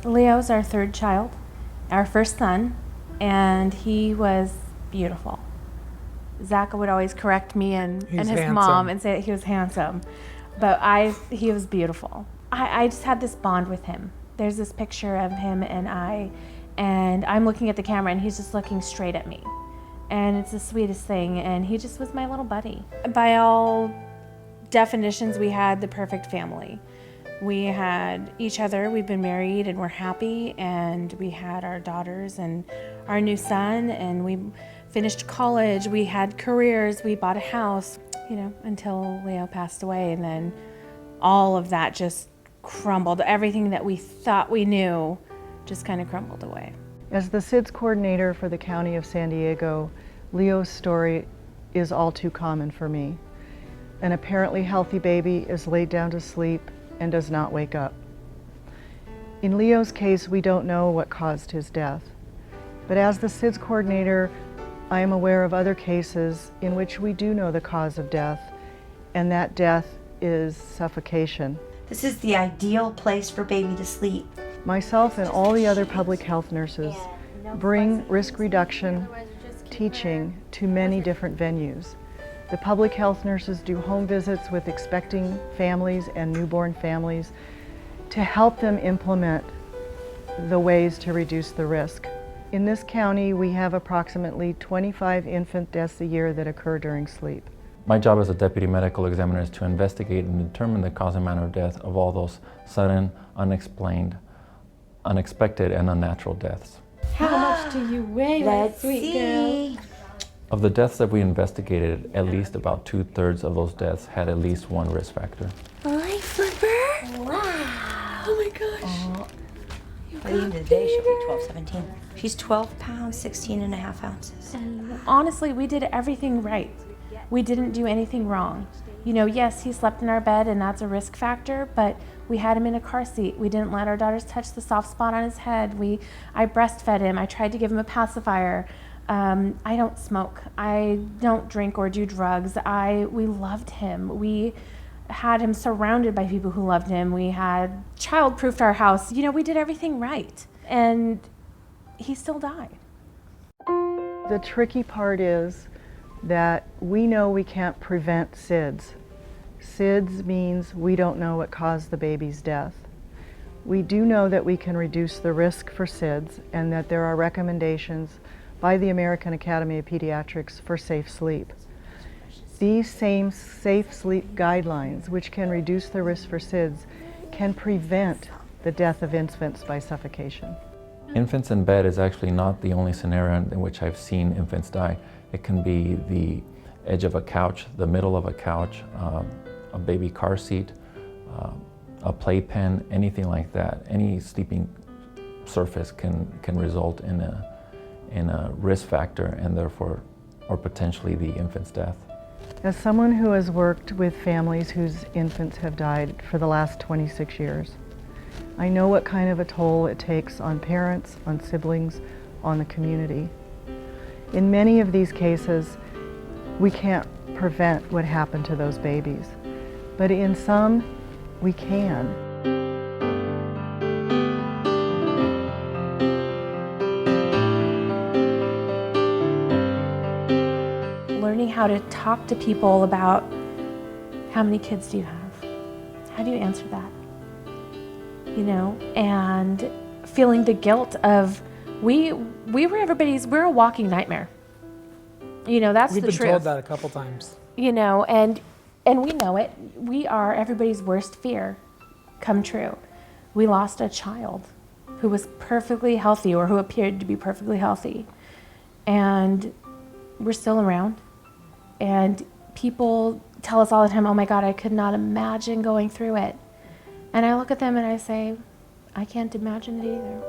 Leo's our third child, our first son, and he was beautiful. Zach would always correct me and his handsome. mom and say that he was handsome, but he was beautiful. I just had this bond with him. There's this picture of him and I'm looking at the camera and he's just looking straight at me. And it's the sweetest thing, and he just was my little buddy. By all definitions, we had the perfect family. We had each other, we've been married and we're happy, and we had our daughters and our new son, and we finished college, we had careers, we bought a house, until Leo passed away, and then all of that just crumbled. Everything that we thought we knew just kind of crumbled away. As the SIDS coordinator for the County of San Diego, Leo's story is all too common for me. An apparently healthy baby is laid down to sleep and does not wake up. In Leo's case, we don't know what caused his death. But as the SIDS coordinator, I am aware of other cases in which we do know the cause of death, and that death is suffocation. This is the ideal place for baby to sleep. Myself and all the other public health nurses bring risk reduction teaching to many different venues. The public health nurses do home visits with expecting families and newborn families to help them implement the ways to reduce the risk. In this county, we have approximately 25 infant deaths a year that occur during sleep. My job as a deputy medical examiner is to investigate and determine the cause and manner of death of all those sudden, unexplained, unexpected, and unnatural deaths. How much do you weigh, my sweet girl? Of the deaths that we investigated, at least about 2/3 of those deaths had at least one risk factor. Hi, Flipper. Wow. Oh my gosh. By the end of the day, she'll be 12, 17. She's 12 pounds, 16 and a half ounces. Honestly, we did everything right. We didn't do anything wrong. Yes, he slept in our bed and that's a risk factor, but we had him in a car seat. We didn't let our daughters touch the soft spot on his head. I breastfed him. I tried to give him a pacifier. I don't smoke. I don't drink or do drugs. We loved him. We had him surrounded by people who loved him. We had child-proofed our house. We did everything right. And he still died. The tricky part is that we know we can't prevent SIDS. SIDS means we don't know what caused the baby's death. We do know that we can reduce the risk for SIDS and that there are recommendations by the American Academy of Pediatrics for safe sleep. These same safe sleep guidelines, which can reduce the risk for SIDS, can prevent the death of infants by suffocation. Infants in bed is actually not the only scenario in which I've seen infants die. It can be the edge of a couch, the middle of a couch, a baby car seat, a playpen, anything like that. Any sleeping surface can result in a risk factor and therefore, or potentially the infant's death. As someone who has worked with families whose infants have died for the last 26 years, I know what kind of a toll it takes on parents, on siblings, on the community. In many of these cases, we can't prevent what happened to those babies, but in some, we can. Learning how to talk to people about how many kids do you have? How do you answer that? And feeling the guilt of we're a walking nightmare. That's the truth. We've been told that a couple times. And we know it. We are everybody's worst fear come true. We lost a child who was perfectly healthy or who appeared to be perfectly healthy. And we're still around. And people tell us all the time, oh my God, I could not imagine going through it. And I look at them and I say, I can't imagine it either.